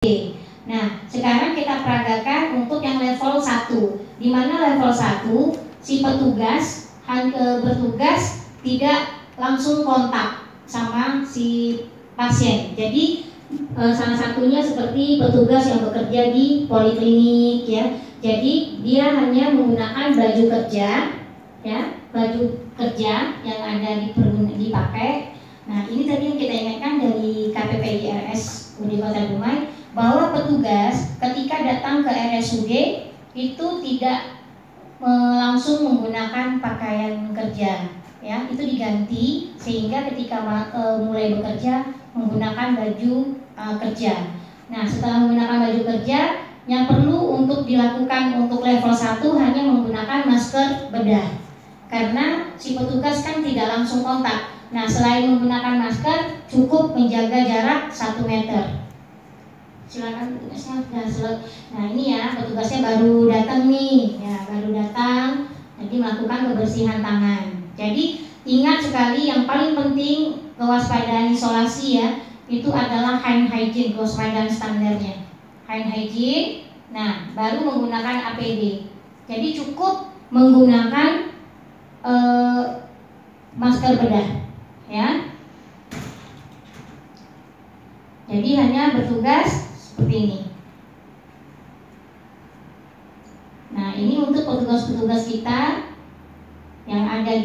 Nah, sekarang kita peragakan untuk yang level 1, di mana level 1 si petugas bertugas tidak langsung kontak sama si pasien. Jadi salah satunya seperti petugas yang bekerja di poliklinik ya. Jadi dia hanya menggunakan baju kerja ya, baju kerja yang ada dipakai. Nah, ini tadi yang kita ingatkan dari KPPI-RS UIN Kota Dumai, bahwa petugas ketika datang ke RSUD itu tidak langsung menggunakan pakaian kerja ya, itu diganti sehingga ketika mulai bekerja menggunakan baju kerja. Nah, setelah menggunakan baju kerja, yang perlu untuk dilakukan untuk level 1 hanya menggunakan masker bedah, karena si petugas kan tidak langsung kontak. Nah, selain menggunakan masker, cukup menjaga jarak 1 meter. Silakan petugasnya. Nah, ini ya, petugasnya baru datang nih ya, baru datang, jadi melakukan kebersihan tangan. Jadi ingat sekali, yang paling penting kewaspadaan isolasi ya, itu adalah hand hygiene, kewaspadaan standarnya hand hygiene. Nah, baru menggunakan APD. Jadi cukup menggunakan masker bedah ya. Jadi hanya bertugas seperti ini. Nah, ini untuk petugas-petugas kita yang ada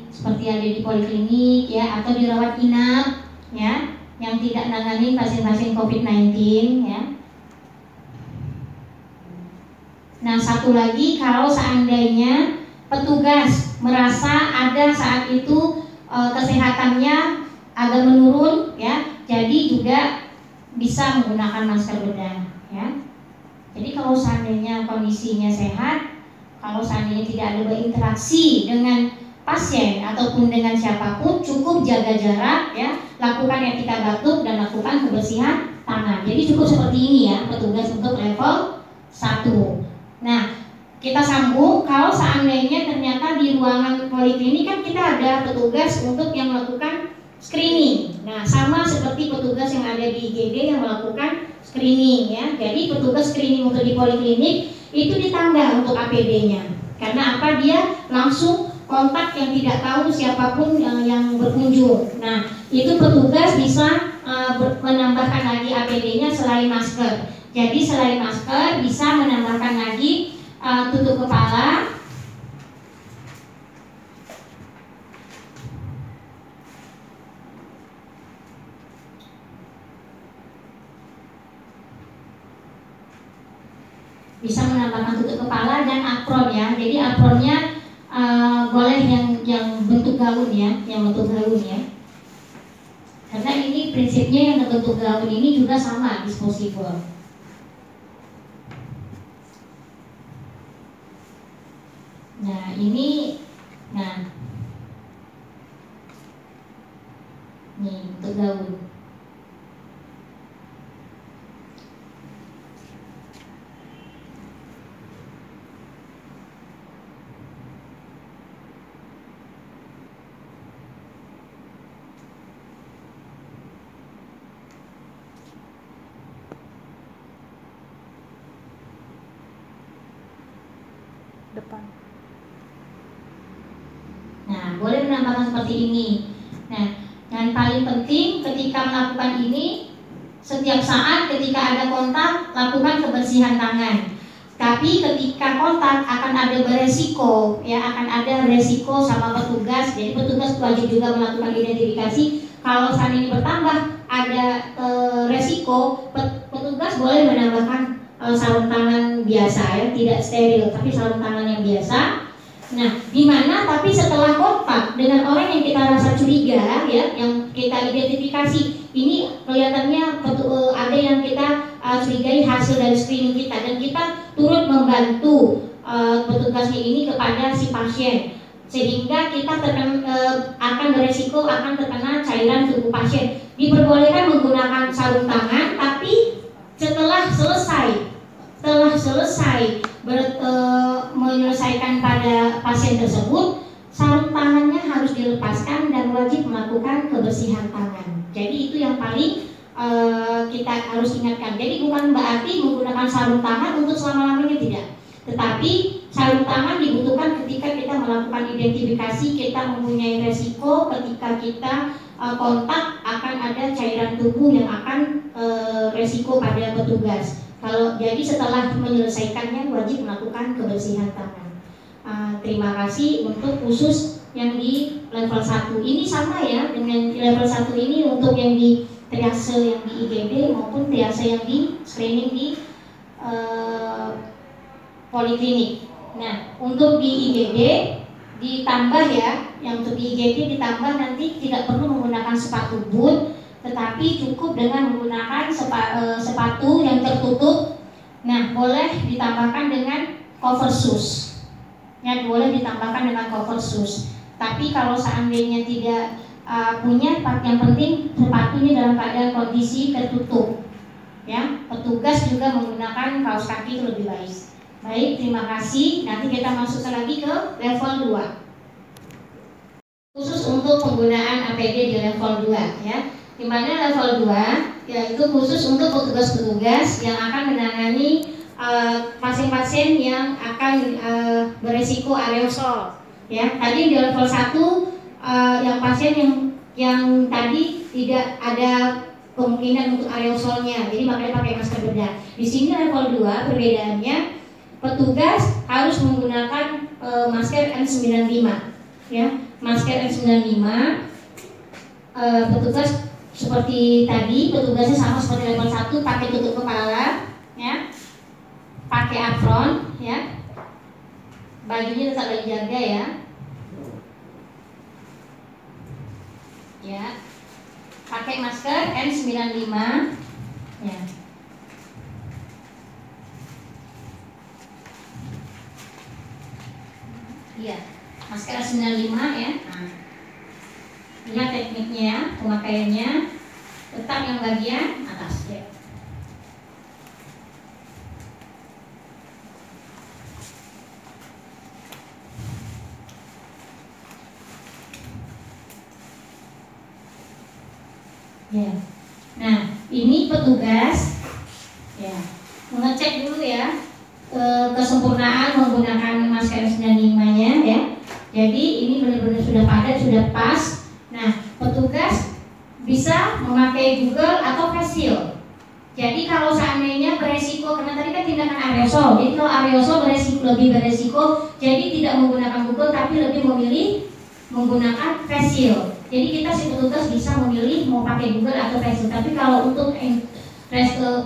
seperti ada di poliklinik ya, atau di rawat inap ya, yang tidak nanganin pasien-pasien COVID-19 ya. Nah, satu lagi, kalau seandainya petugas merasa ada saat itu kesehatannya agak menurun ya, jadi juga bisa menggunakan masker bedah ya. Jadi kalau seandainya kondisinya sehat, kalau seandainya tidak ada berinteraksi dengan pasien ataupun dengan siapapun, cukup jaga jarak ya, lakukan etika batuk dan lakukan kebersihan tangan. Jadi cukup seperti ini ya petugas untuk level 1. Nah, kita sambung, kalau seandainya ternyata di ruangan poliklinik kan kita ada petugas untuk yang melakukan screening. Nah, sama seperti petugas yang ada di IGD yang melakukan screening ya. Jadi petugas screening untuk di poliklinik itu ditambah untuk APD-nya. Karena apa? Dia langsung kontak yang tidak tahu siapapun yang berkunjung. Nah, itu petugas bisa menambahkan lagi APD-nya selain masker. Jadi selain masker bisa menambahkan lagi tutup kepala, bisa menambahkan tutup kepala dan apron ya. Jadi apronnya boleh yang bentuk gaun ya, Karena ini prinsipnya yang bentuk gaun ini juga sama disposable. Nah, ini nih bentuk gaun. Depan. Nah, boleh menambahkan seperti ini. Nah, yang paling penting ketika melakukan ini, setiap saat ketika ada kontak, lakukan kebersihan tangan. Tapi ketika kontak akan ada beresiko, ya, akan ada resiko sama petugas. Jadi petugas wajib juga melakukan identifikasi. Kalau saat ini bertambah ada resiko, petugas boleh menambahkan sarung tangan biasa ya, tidak steril, tapi sarung tangan yang biasa. Nah, di mana tapi setelah kontak dengan orang yang kita rasa curiga ya, yang kita identifikasi, ini kelihatannya ada yang kita curigai hasil dari screening kita, dan kita turut membantu petugasnya ini kepada si pasien, sehingga kita akan beresiko akan terkena cairan tubuh pasien. Diperbolehkan menggunakan sarung tangan, tapi setelah selesai menyelesaikan pada pasien tersebut, sarung tangannya harus dilepaskan dan wajib melakukan kebersihan tangan. Jadi itu yang paling kita harus ingatkan. Jadi bukan berarti menggunakan sarung tangan untuk selama-lamanya, tidak. Tetapi sarung tangan dibutuhkan ketika kita melakukan identifikasi, kita mempunyai resiko ketika kita kontak akan ada cairan tubuh yang akan resiko pada petugas. Kalau jadi setelah menyelesaikannya wajib melakukan kebersihan tangan. Terima kasih untuk khusus yang di level 1. Ini sama ya dengan level 1 ini untuk yang di triase yang di IGD maupun triase yang di screening di poliklinik. Nah, untuk di IGD ditambah ya, yang untuk di IGD ditambah nanti tidak perlu menggunakan sepatu boot, tetapi cukup dengan menggunakan sepatu yang tertutup. Nah, boleh ditambahkan dengan cover shoes. Ya, boleh ditambahkan dengan cover shoes. Tapi kalau seandainya tidak punya, yang penting sepatunya dalam keadaan kondisi tertutup. Ya, petugas juga menggunakan kaos kaki itu lebih baik. Baik, terima kasih. Nanti kita masuk lagi ke level 2. Khusus untuk penggunaan APD di level 2 ya. Di mana level 2 yaitu khusus untuk petugas-petugas yang akan menangani pasien-pasien yang akan beresiko aerosol. Ya, tadi di level 1 yang pasien yang tadi tidak ada kemungkinan untuk aerosolnya, jadi makanya pakai masker bedah. Di sini level 2 perbedaannya, petugas harus menggunakan masker N95, ya, masker N95. Petugas seperti tadi, petugasnya sama seperti level 1, pakai tutup kepala, ya, pakai apron, ya, bajunya tetap dijaga ya. Ya, pakai masker N95 ya. Iya, masker N95 ya. Nah, lihat tekniknya, pemakaiannya, tetap yang bagian atas ya. Ya. Nah, ini petugas ya mengecek dulu ya kesempurnaan menggunakan masker N95-nya ya. Jadi ini benar-benar sudah padat, sudah pas. Nah, petugas bisa memakai Google atau face shield. Jadi kalau seandainya beresiko, karena tadi kan tindakan aerosol, jadi kalau aerosol lebih beresiko, jadi tidak menggunakan Google tapi lebih memilih menggunakan face shield. Jadi kita si petugas bisa memilih mau pakai Google atau face shield. Tapi kalau untuk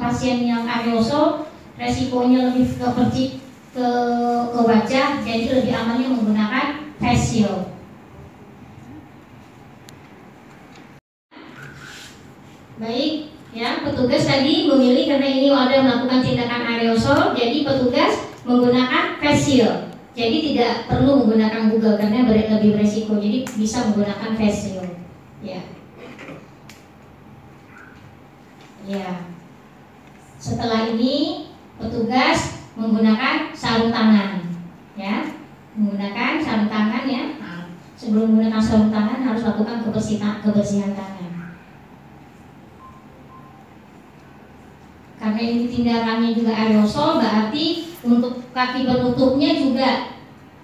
pasien yang aerosol, resikonya lebih ke wajah, jadi lebih amannya menggunakan face shield. Baik, ya, petugas tadi memilih karena ini ada melakukan tindakan aerosol, jadi petugas menggunakan face shield. Jadi tidak perlu menggunakan Google karena lebih beresiko. Jadi bisa menggunakan face shield. Ya. Ya. Setelah ini petugas menggunakan sarung tangan. Ya. Menggunakan sarung tangan ya. Nah, sebelum menggunakan sarung tangan harus lakukan kebersihan tangan. Karena ini tindakannya juga aerosol, berarti untuk kaki penutupnya juga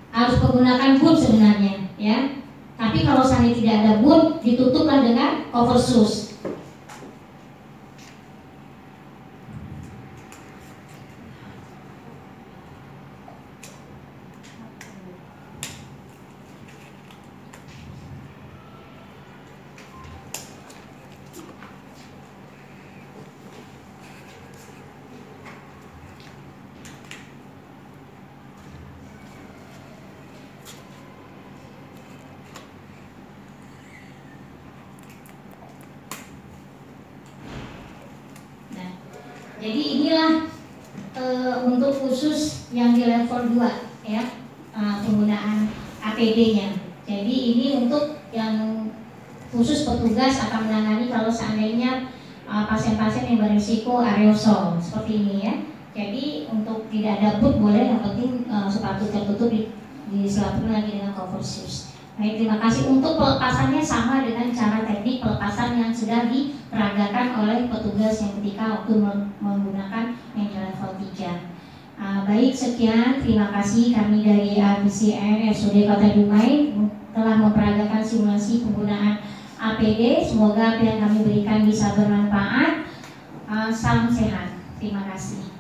harus menggunakan boot sebenarnya, ya. Tapi kalau seandainya tidak ada boot, ditutuplah dengan cover shoes. Jadi inilah untuk khusus yang di level 2 ya, penggunaan APD-nya. Jadi ini untuk yang khusus petugas akan menangani kalau seandainya pasien-pasien yang berisiko aerosol seperti ini ya. Jadi untuk tidak ada boot boleh, yang penting sepatu tertutup diselapkan lagi dengan cover shoes. Baik, terima kasih. Untuk pelepasannya sama dengan cara teknik pelepasan yang sudah diperagakan oleh petugas yang ketika waktu menggunakan meja level 3. Baik, sekian. Terima kasih kami dari RPCN RSUD Kota Dumai telah memperagakan simulasi penggunaan APD. Semoga apa yang kami berikan bisa bermanfaat. Salam sehat. Terima kasih.